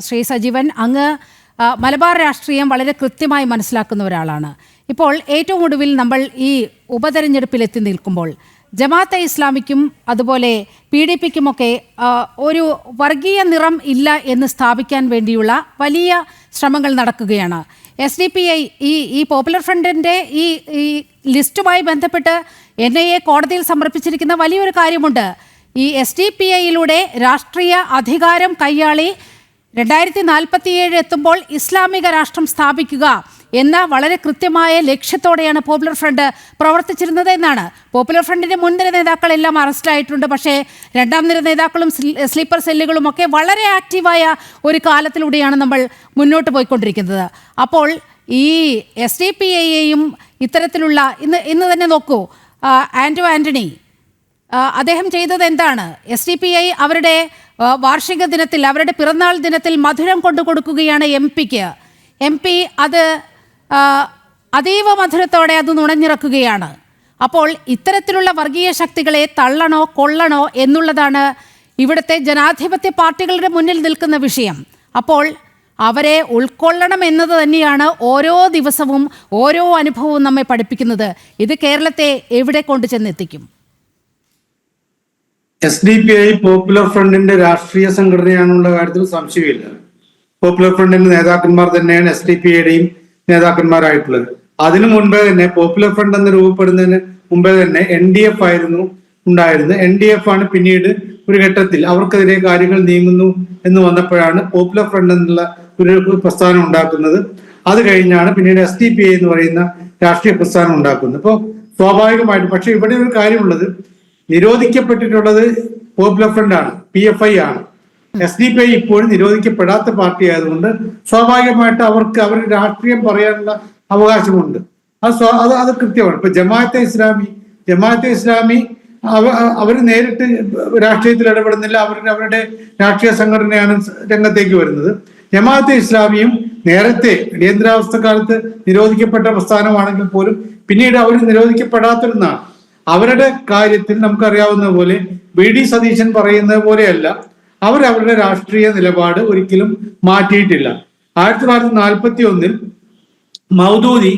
ശ്രീ സജീവൻ, അങ്ങ് മലബാർ രാഷ്ട്രീയം വളരെ കൃത്യമായി മനസ്സിലാക്കുന്ന ഒരാളാണ്. ഇപ്പോൾ ഏറ്റവും ഒടുവിൽ നമ്മൾ ഈ ഉപതെരഞ്ഞെടുപ്പിൽ എത്തി നിൽക്കുമ്പോൾ ജമാഅത്തെ ഇസ്ലാമിക്കും അതുപോലെ PDPക്കുമൊക്കെ ഒരു വർഗീയ നിറം ഇല്ല എന്ന് സ്ഥാപിക്കാൻ വേണ്ടിയുള്ള വലിയ ശ്രമങ്ങൾ നടക്കുകയാണ്. SDPI ഈ പോപ്പുലർ ഫ്രണ്ടിൻ്റെ ഈ ലിസ്റ്റുമായി ബന്ധപ്പെട്ട് NIA കോടതിയിൽ സമർപ്പിച്ചിരിക്കുന്ന വലിയൊരു കാര്യമുണ്ട്. ഈ SDPIയിലൂടെ രാഷ്ട്രീയ അധികാരം കൈയാളി 2047 എത്തുമ്പോൾ ഇസ്ലാമിക രാഷ്ട്രം സ്ഥാപിക്കുക എന്ന വളരെ കൃത്യമായ ലക്ഷ്യത്തോടെയാണ് പോപ്പുലർ ഫ്രണ്ട് പ്രവർത്തിച്ചിരുന്നത് എന്നാണ്. പോപ്പുലർ ഫ്രണ്ടിൻ്റെ മുൻനിര നേതാക്കളെല്ലാം അറസ്റ്റിലായിട്ടുണ്ട്. പക്ഷേ രണ്ടാം നിര നേതാക്കളും സ്ലീപ്പർ സെല്ലുകളും ഒക്കെ വളരെ ആക്റ്റീവായ ഒരു കാലത്തിലൂടെയാണ് നമ്മൾ മുന്നോട്ട് പോയിക്കൊണ്ടിരിക്കുന്നത്. അപ്പോൾ ഈ SDPIയെയും ഇത്തരത്തിലുള്ള ഇന്ന് തന്നെ നോക്കൂ, ആൻ്റണി അദ്ദേഹം ചെയ്തത് എന്താണ്? SDPI അവരുടെ വാർഷിക ദിനത്തിൽ, അവരുടെ പിറന്നാൾ ദിനത്തിൽ മധുരം കൊണ്ടു കൊടുക്കുകയാണ് MP അത് അതീവ മധുരത്തോടെ അത് നുണഞ്ഞിറക്കുകയാണ്. അപ്പോൾ ഇത്തരത്തിലുള്ള വർഗീയ ശക്തികളെ തള്ളണോ കൊള്ളണോ എന്നുള്ളതാണ് ഇവിടുത്തെ ജനാധിപത്യ പാർട്ടികളുടെ മുന്നിൽ നിൽക്കുന്ന വിഷയം. അപ്പോൾ അവരെ ഉൾക്കൊള്ളണം എന്നത് തന്നെയാണ് ഓരോ ദിവസവും ഓരോ അനുഭവവും നമ്മെ പഠിപ്പിക്കുന്നത്. ഇത് കേരളത്തെ എവിടെ കൊണ്ടു ചെന്നെത്തിക്കും? SDPI പോപ്പുലർ ഫ്രണ്ടിന്റെ രാഷ്ട്രീയ സംഘടനയാണെന്നുള്ള കാര്യത്തിൽ സംശയമില്ല. പോപ്പുലർ ഫ്രണ്ടിന്റെ നേതാക്കന്മാർ തന്നെയാണ് SDPIയുടെയും നേതാക്കന്മാരായിട്ടുള്ളത്. അതിനു മുൻപേ തന്നെ പോപ്പുലർ ഫ്രണ്ട് എന്ന് രൂപപ്പെടുന്നതിന് മുമ്പേ തന്നെ NDF ആയിരുന്നു ഉണ്ടായിരുന്നത്. NDF ആണ് പിന്നീട് ഒരു ഘട്ടത്തിൽ അവർക്കെതിരെ കാര്യങ്ങൾ നീങ്ങുന്നു എന്ന് വന്നപ്പോഴാണ് പോപ്പുലർ ഫ്രണ്ട് എന്നുള്ള ഒരു പ്രസ്ഥാനം ഉണ്ടാക്കുന്നത്. അത് കഴിഞ്ഞാണ് പിന്നീട് SDPI എന്ന് പറയുന്ന രാഷ്ട്രീയ പ്രസ്ഥാനം ഉണ്ടാക്കുന്നത്. അപ്പോൾ സ്വാഭാവികമായിട്ടും, പക്ഷെ ഇവിടെ ഒരു കാര്യമുള്ളത്, നിരോധിക്കപ്പെട്ടിട്ടുള്ളത് പോപ്പുലർ ഫ്രണ്ട് ആണ്, PFI ആണ്. SDPI ഇപ്പോഴും നിരോധിക്കപ്പെടാത്ത പാർട്ടി ആയതുകൊണ്ട് സ്വാഭാവികമായിട്ട് അവർക്ക് അവരുടെ രാഷ്ട്രീയം പറയാനുള്ള അവകാശമുണ്ട്. അത് കൃത്യമാണ്. ഇപ്പൊ ജമാഅത്തെ ഇസ്ലാമി അവർ നേരിട്ട് രാഷ്ട്രീയത്തിൽ ഇടപെടുന്നില്ല. അവരുടെ രാഷ്ട്രീയ സംഘടനയാണ് രംഗത്തേക്ക് വരുന്നത്. ജമാഅത്തെ ഇസ്ലാമിയും നേരത്തെ അടിയന്തരാവസ്ഥ കാലത്ത് നിരോധിക്കപ്പെട്ട പ്രസ്ഥാനമാണെങ്കിൽ പോലും പിന്നീട് അവർ നിരോധിക്കപ്പെടാത്തിരുന്നാണ്. അവരുടെ കാര്യത്തിൽ നമുക്കറിയാവുന്ന പോലെ VD സതീശൻ പറയുന്നത് പോലെയല്ല, അവരുടെ രാഷ്ട്രീയ നിലപാട് ഒരിക്കലും മാറ്റിയിട്ടില്ല. 1941 മൗദൂദി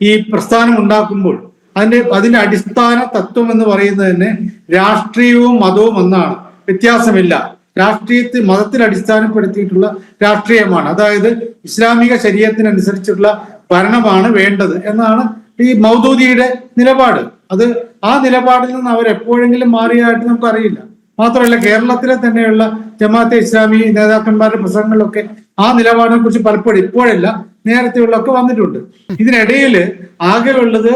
ഈ പ്രസ്ഥാനം ഉണ്ടാക്കുമ്പോൾ അതിന്റെ അടിസ്ഥാന തത്വം എന്ന് പറയുന്നത് തന്നെ രാഷ്ട്രീയവും മതവും ഒന്നാണ്, വ്യത്യാസമില്ല. മതത്തിൽ അടിസ്ഥാനപ്പെടുത്തിയിട്ടുള്ള രാഷ്ട്രീയമാണ്. അതായത് ഇസ്ലാമിക ശരീഅത്തിനനുസരിച്ചുള്ള ഭരണമാണ് വേണ്ടത് എന്നാണ് ഈ മൗദൂദിയുടെ നിലപാട്. ആ നിലപാടിൽ നിന്ന് അവർ എപ്പോഴെങ്കിലും മാറിയതായിട്ട് നമുക്കറിയില്ല. മാത്രമല്ല, കേരളത്തിലെ തന്നെയുള്ള ജമാഅത്തെ ഇസ്ലാമി നേതാക്കന്മാരുടെ പ്രസംഗങ്ങളിലൊക്കെ ആ നിലപാടിനെ കുറിച്ച് പലപ്പോഴും, ഇപ്പോഴല്ല നേരത്തെയുള്ളൊക്കെ വന്നിട്ടുണ്ട്. ഇതിനിടയിൽ ആകെയുള്ളത്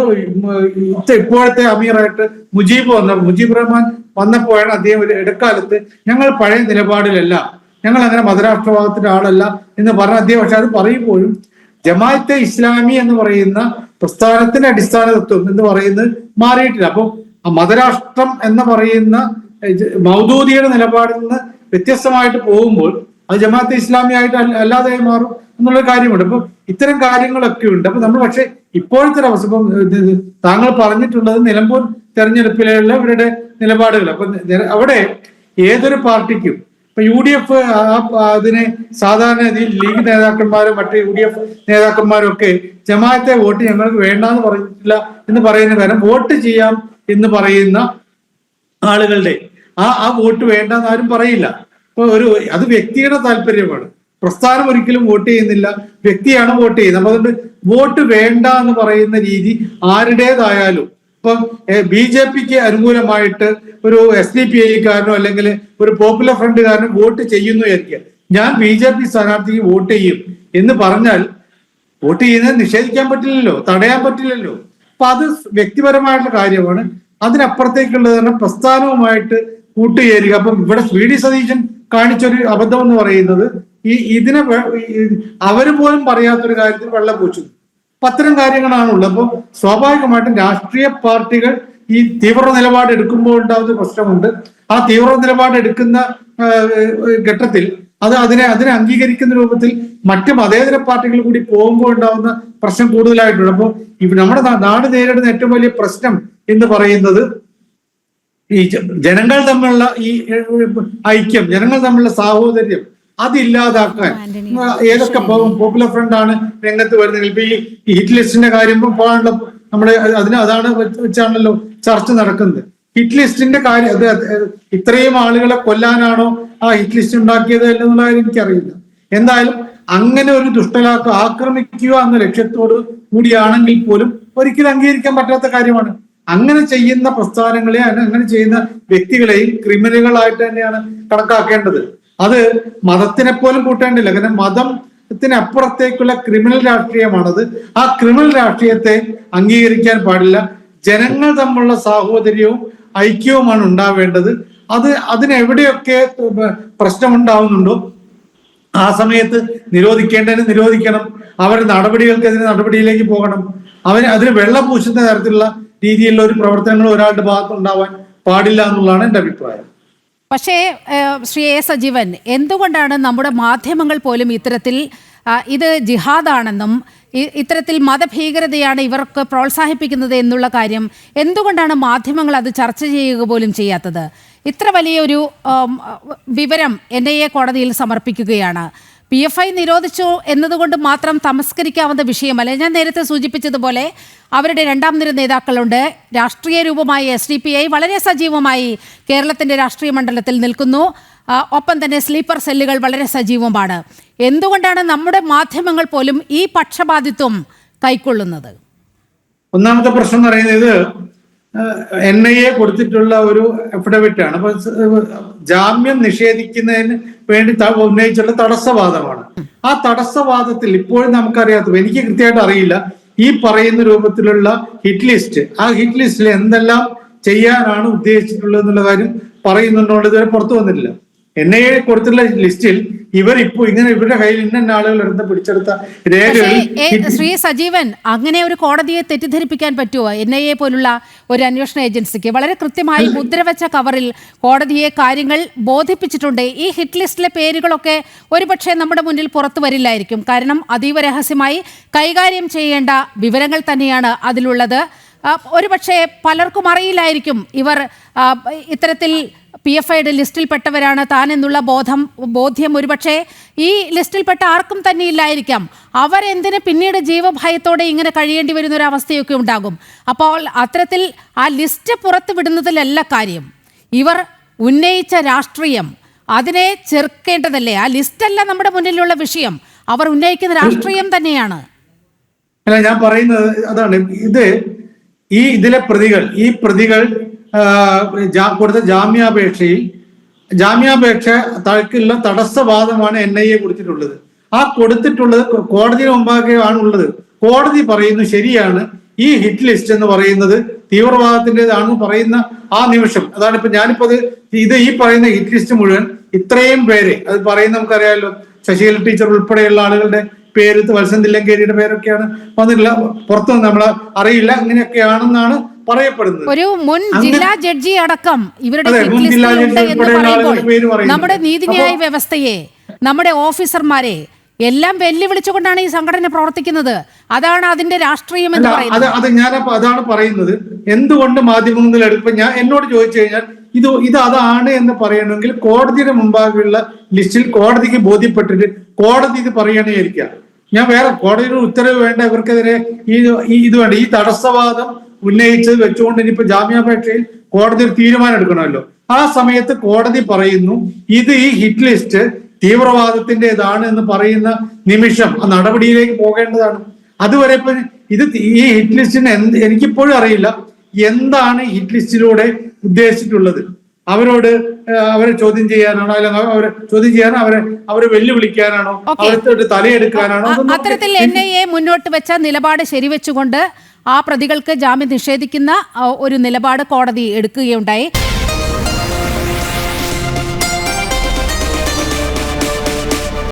ഇപ്പോഴത്തെ അമീറായിട്ട് മുജീബ് റഹ്മാൻ വന്നപ്പോഴാണ് അദ്ദേഹം ഒരു ഇടക്കാലത്ത് ഞങ്ങൾ പഴയ നിലപാടിലല്ല, ഞങ്ങൾ അങ്ങനെ മതരാഷ്ട്രവാദത്തിന്റെ ആളല്ല എന്ന് പറഞ്ഞ അദ്ദേഹം. പക്ഷെ അത് പറയുമ്പോഴും ജമാഅത്തെ ഇസ്ലാമി എന്ന് പറയുന്ന പ്രസ്ഥാനത്തിന്റെ അടിസ്ഥാന തത്വം എന്ന് പറയുന്നത് മാറിയിട്ടില്ല. അപ്പോൾ ആ മതരാഷ്ട്രം എന്ന് പറയുന്ന മൗദൂദിയുടെ നിലപാടിൽ നിന്ന് വ്യത്യസ്തമായിട്ട് പോകുമ്പോൾ അത് ജമാഅത്തെ ഇസ്ലാമി ആയിട്ട് അല്ലാതെ മാറും എന്നുള്ള കാര്യമുണ്ട്. അപ്പൊ ഇത്തരം കാര്യങ്ങളൊക്കെ ഉണ്ട്. അപ്പൊ നമ്മൾ പക്ഷെ ഇപ്പോഴത്തെ അവസ്ഥ, ഇപ്പം താങ്കൾ പറഞ്ഞിട്ടുള്ളത് നിലമ്പൂർ തെരഞ്ഞെടുപ്പിലുള്ള ഇവരുടെ നിലപാടുകൾ. അപ്പൊ അവിടെ ഏതൊരു പാർട്ടിക്കും, ഇപ്പൊ UDF അതിനെ സാധാരണ ലീഗ് നേതാക്കന്മാരും മറ്റു UDF നേതാക്കന്മാരും ഒക്കെ ജമാഅത്തെ വോട്ട് ഞങ്ങൾക്ക് വേണ്ടാന്ന് പറഞ്ഞിട്ടില്ല എന്ന് പറയുന്ന കാരണം വോട്ട് ചെയ്യാം എന്ന് പറയുന്ന ആളുകളുടെ ആ വോട്ട് വേണ്ടെന്ന് ആരും പറയില്ല. ഇപ്പൊ അത് വ്യക്തിയുടെ താല്പര്യമാണ്. പ്രസ്ഥാനം ഒരിക്കലും വോട്ട് ചെയ്യുന്നില്ല, വ്യക്തിയാണ് വോട്ട് ചെയ്യുന്നത്. അപ്പൊ അതുകൊണ്ട് വോട്ട് വേണ്ട എന്ന് പറയുന്ന രീതി ആരുടേതായാലും, ഇപ്പം BJPക്ക് അനുകൂലമായിട്ട് ഒരു SDPIക്കാരനോ അല്ലെങ്കിൽ ഒരു പോപ്പുലർ ഫ്രണ്ടുകാരനോ വോട്ട് ചെയ്യുന്നു വിചാരിക്കുക, ഞാൻ BJP സ്ഥാനാർത്ഥിക്ക് വോട്ട് ചെയ്യും എന്ന് പറഞ്ഞാൽ വോട്ട് ചെയ്യുന്നത് നിഷേധിക്കാൻ പറ്റില്ലല്ലോ, തടയാൻ പറ്റില്ലല്ലോ. അപ്പൊ അത് വ്യക്തിപരമായിട്ടുള്ള കാര്യമാണ്. അതിനപ്പുറത്തേക്കുള്ളത് തന്നെ പ്രസ്ഥാനവുമായിട്ട് കൂട്ടുചേരുക. അപ്പം ഇവിടെ VD സതീശൻ കാണിച്ചൊരു അബദ്ധം എന്ന് പറയുന്നത് ഇതിനെ അവര് പോലും പറയാത്തൊരു കാര്യത്തിൽ വെള്ളം പൂച്ചുന്നു. അപ്പൊ അത്തരം കാര്യങ്ങളാണുള്ളത്. അപ്പോൾ സ്വാഭാവികമായിട്ടും രാഷ്ട്രീയ പാർട്ടികൾ ഈ തീവ്ര നിലപാട് എടുക്കുമ്പോൾ ഉണ്ടാകുന്ന പ്രശ്നമുണ്ട്. ആ തീവ്ര നിലപാട് എടുക്കുന്ന ഘട്ടത്തിൽ അതിനെ അംഗീകരിക്കുന്ന രൂപത്തിൽ മറ്റ് മതേതര പാർട്ടികൾ കൂടി പോകുമ്പോൾ ഉണ്ടാകുന്ന പ്രശ്നം കൂടുതലായിട്ടുണ്ട്. അപ്പോൾ നമ്മുടെ നാട് നേരിടുന്ന ഏറ്റവും വലിയ പ്രശ്നം എന്ന് പറയുന്നത് ഈ ജനങ്ങൾ തമ്മിലുള്ള ഈ ഐക്യം, ജനങ്ങൾ തമ്മിലുള്ള സാഹോദര്യം, അതില്ലാതാക്കാൻ ഏതൊക്കെ പോപ്പുലർ ഫ്രണ്ടാണ് രംഗത്ത് വരുന്നത്. ഇപ്പൊ ഈ ഹിറ്റ് ലിസ്റ്റിന്റെ കാര്യം പോകാനുള്ള നമ്മുടെ അതാണ് വെച്ചാണല്ലോ ചർച്ച നടക്കുന്നത്. ഹിറ്റ് ലിസ്റ്റിന്റെ കാര്യം ഇത്രയും ആളുകളെ കൊല്ലാനാണോ ആ ഹിറ്റ് ലിസ്റ്റ് ഉണ്ടാക്കിയത് എന്നുള്ള കാര്യം എനിക്കറിയില്ല. എന്തായാലും അങ്ങനെ ഒരു ദുഷ്ടലാക്ക് ആക്രമിക്കുക എന്ന ലക്ഷ്യത്തോട് കൂടിയാണെങ്കിൽ പോലും ഒരിക്കലും അംഗീകരിക്കാൻ പറ്റാത്ത കാര്യമാണ്. അങ്ങനെ ചെയ്യുന്ന പ്രസ്ഥാനങ്ങളെ അങ്ങനെ ചെയ്യുന്ന വ്യക്തികളെയും ക്രിമിനലുകളായിട്ട് തന്നെയാണ് കണക്കാക്കേണ്ടത്. അത് മതത്തിനെ പോലും കൂട്ടേണ്ടില്ല. കാരണം മതത്തിനപ്പുറത്തേക്കുള്ള ക്രിമിനൽ രാഷ്ട്രീയമാണത്. ആ ക്രിമിനൽ രാഷ്ട്രീയത്തെ അംഗീകരിക്കാൻ പാടില്ല. ജനങ്ങൾ തമ്മിലുള്ള സാഹോദര്യവും ഐക്യവുമാണ് ഉണ്ടാവേണ്ടത്. അതിനെവിടെയൊക്കെ പ്രശ്നമുണ്ടാവുന്നുണ്ടോ ആ സമയത്ത് നിരോധിക്കേണ്ടതിന് നിരോധിക്കണം. അവരുടെ നടപടികൾക്കെതിരെ നടപടിയിലേക്ക് പോകണം. അതിന് വെള്ളം പൂശുന്ന തരത്തിലുള്ള രീതിയിലുള്ള ഒരു പ്രവർത്തനങ്ങൾ ഒരാളുടെ ഭാഗത്തുണ്ടാവാൻ പാടില്ല എന്നുള്ളതാണ് എൻ്റെ അഭിപ്രായം. പക്ഷേ ശ്രീ എ സജീവൻ, എന്തുകൊണ്ടാണ് നമ്മുടെ മാധ്യമങ്ങൾ പോലും ഇത്തരത്തിൽ ഇത് ജിഹാദാണെന്നും ഇത്തരത്തിൽ മതഭീകരതയാണ് ഇവർക്ക് പ്രോത്സാഹിപ്പിക്കുന്നത് എന്നുള്ള കാര്യം എന്തുകൊണ്ടാണ് മാധ്യമങ്ങൾ അത് ചർച്ച ചെയ്യുക പോലും ചെയ്യാത്തത്? ഇത്ര വലിയൊരു വിവരം NIA കോടതിയിൽ സമർപ്പിക്കുകയാണ്. PFI നിരോധിച്ചു എന്നതുകൊണ്ട് മാത്രം തമസ്കരിക്കാവുന്ന വിഷയമല്ല. ഞാൻ നേരത്തെ സൂചിപ്പിച്ചതുപോലെ അവരുടെ രണ്ടാം നിര നേതാക്കളുണ്ട്. രാഷ്ട്രീയ രൂപമായ SDPI വളരെ സജീവമായി കേരളത്തിൻ്റെ രാഷ്ട്രീയ മണ്ഡലത്തിൽ നിൽക്കുന്നു. ഒപ്പം തന്നെ സ്ലീപ്പർ സെല്ലുകൾ വളരെ സജീവമാണ്. എന്തുകൊണ്ടാണ് നമ്മുടെ മാധ്യമങ്ങൾ പോലും ഈ പക്ഷപാതിത്വം കൈക്കൊള്ളുന്നത്? ഒന്നാമത്തെ പ്രശ്നം എന്ന് പറയുന്നത് NIA കൊടുത്തിട്ടുള്ള ഒരു അഫിഡവിറ്റ് ആണ്. അപ്പൊ ജാമ്യം നിഷേധിക്കുന്നതിന് വേണ്ടി ഉന്നയിച്ചുള്ള തടസ്സവാദമാണ്. ആ തടസ്സവാദത്തിൽ ഇപ്പോഴും നമുക്കറിയാത്ത, എനിക്ക് കൃത്യമായിട്ട് അറിയില്ല, ഈ പറയുന്ന രൂപത്തിലുള്ള ഹിറ്റ് ലിസ്റ്റ്, ആ ഹിറ്റ് ലിസ്റ്റിൽ എന്തെല്ലാം ചെയ്യാനാണ് ഉദ്ദേശിച്ചിട്ടുള്ളത് എന്നുള്ള കാര്യം പറയുന്നുണ്ടോ ഇതുവരെ പുറത്തു വന്നിട്ടില്ല. NIA കൊടുത്തുള്ള ലിസ്റ്റിൽ ഇവരിപ്പോ ഇങ്ങനെ ഇവരുടെ കയ്യിൽ ഇന്ന ആളുകൾ എടുത്ത് പിടിച്ചെടുത്ത രേഖകൾ. ശ്രീ സജീവൻ, അങ്ങനെ ഒരു കോടതിയെ തെറ്റിദ്ധരിപ്പിക്കാൻ പറ്റുമോ? NIA പോലുള്ള ഒരു അന്വേഷണ ഏജൻസിക്ക് വളരെ കൃത്യമായി മുദ്രവെച്ച കവറിൽ കോടതിയെ കാര്യങ്ങൾ ബോധിപ്പിച്ചിട്ടുണ്ട്. ഈ ഹിറ്റ് ലിസ്റ്റിലെ പേരുകളൊക്കെ ഒരുപക്ഷെ നമ്മുടെ മുന്നിൽ പുറത്തു വരില്ലായിരിക്കും. കാരണം അതീവ രഹസ്യമായി കൈകാര്യം ചെയ്യേണ്ട വിവരങ്ങൾ തന്നെയാണ് അതിലുള്ളത്. ഒരുപക്ഷെ പലർക്കും അറിയില്ലായിരിക്കും ഇവർ ഇത്തരത്തിൽ PFIയുടെ ലിസ്റ്റിൽപ്പെട്ടവരാണ് താൻ എന്നുള്ള ബോധ്യം ഒരുപക്ഷെ ഈ ലിസ്റ്റിൽപ്പെട്ട ആർക്കും തന്നെ ഇല്ലായിരിക്കാം. അവരെന്തിന് പിന്നീട് ജീവഭയത്തോടെ ഇങ്ങനെ കഴിയേണ്ടി വരുന്ന ഒരു അവസ്ഥയൊക്കെ ഉണ്ടാകും. അപ്പോൾ അത്തരത്തിൽ ആ ലിസ്റ്റ് പുറത്തു വിടുന്നതിലല്ല കാര്യം. ഇവർ ഉന്നയിച്ച രാഷ്ട്രീയം അതിനെ ചെറുക്കേണ്ടതല്ലേ? ആ ലിസ്റ്റല്ല നമ്മുടെ മുന്നിലുള്ള വിഷയം, അവർ ഉന്നയിക്കുന്ന രാഷ്ട്രീയം തന്നെയാണ്. അല്ല, ഞാൻ പറയുന്നത് അതാണ്. ഇതിലെ പ്രതികൾ കൊടുത്ത ജാമ്യാപേക്ഷ തഴക്കുള്ള തടസ്സവാദമാണ് NIA കൊടുത്തിട്ടുള്ളത്. ആ കൊടുത്തിട്ടുള്ളത് കോടതിയുടെ മുമ്പാകെ ആണുള്ളത്. കോടതി പറയുന്നു ശരിയാണ്, ഈ ഹിറ്റ് ലിസ്റ്റ് എന്ന് പറയുന്നത് തീവ്രവാദത്തിൻ്റെതാണെന്ന് പറയുന്ന ആ നിമിഷം, അതാണ് ഇപ്പൊ ഞാനിപ്പോ ഈ പറയുന്ന ഹിറ്റ് ലിസ്റ്റ് മുഴുവൻ ഇത്രയും പേര് അത് പറയുന്ന നമുക്കറിയാമല്ലോ. ശശികല ടീച്ചർ ഉൾപ്പെടെയുള്ള ആളുകളുടെ പേര്, വത്സൻ തില്ലങ്കേരിയുടെ പേരൊക്കെയാണ് വന്നിട്ടില്ല. പുറത്തൊന്നും നമ്മളെ അറിയില്ല, ഇങ്ങനെയൊക്കെയാണെന്നാണ് പറയപ്പെടുന്നത്. ഒരു മുൻ ജില്ലാ ജഡ്ജി അടക്കം ഇവരുടെ നമ്മുടെ നീതിന്യായ വ്യവസ്ഥയെ, നമ്മുടെ ഓഫീസർമാരെ എല്ലാം വെല്ലുവിളിച്ചുകൊണ്ടാണ് ഈ സംഘടന പ്രവർത്തിക്കുന്നത്. അതാണ് അതിന്റെ രാഷ്ട്രീയം എന്ന് പറയുന്നത്. അതാണ് പറയുന്നത്. എന്തുകൊണ്ട് മാധ്യമങ്ങളിൽ എടുക്കുമ്പോൾ എന്നോട് ചോദിച്ചു കഴിഞ്ഞാൽ ഇത് അതാണ് എന്ന് പറയണമെങ്കിൽ കോടതിയുടെ മുമ്പാകെയുള്ള ലിസ്റ്റിൽ കോടതിക്ക് ബോധ്യപ്പെട്ടിട്ട് കോടതി ഇത് പറയണേയിരിക്കാം. ഞാൻ വേറെ കോടതിയുടെ ഉത്തരവ് വേണ്ട, ഇവർക്കെതിരെ ഇത് വേണ്ട. ഈ തടസ്സവാദം ഉന്നയിച്ചത് വെച്ചുകൊണ്ട് ഇനിയിപ്പോ ജാമ്യാപേക്ഷയിൽ കോടതി ഒരു തീരുമാനം എടുക്കണമല്ലോ. ആ സമയത്ത് കോടതി പറയുന്നു ഈ ഹിറ്റ് ലിസ്റ്റ് തീവ്രവാദത്തിൻ്റെതാണ് എന്ന് പറയുന്ന നിമിഷം ആ നടപടിയിലേക്ക് പോകേണ്ടതാണ്. അതുവരെ ഇപ്പൊ ഈ ഹിറ്റ് ലിസ്റ്റിന് എനിക്കിപ്പോഴും അറിയില്ല എന്താണ് ഹിറ്റ് ലിസ്റ്റിലൂടെ ഉദ്ദേശിച്ചിട്ടുള്ളത്. അവരെ ചോദ്യം ചെയ്യാനാണോ, അല്ലെങ്കിൽ അവരെ ചോദ്യം ചെയ്യാനോ, അവരെ വെല്ലുവിളിക്കാനാണോ, അവരുടെ തലയെടുക്കാനാണോ? അത്തരത്തിൽ NIA മുന്നോട്ട് വെച്ച നിലപാട് ശരിവെച്ചുകൊണ്ട് ആ പ്രതികൾക്ക് ജാമ്യം നിഷേധിക്കുന്ന ഒരു നിലപാട് കോടതി എടുക്കുകയുണ്ടായി.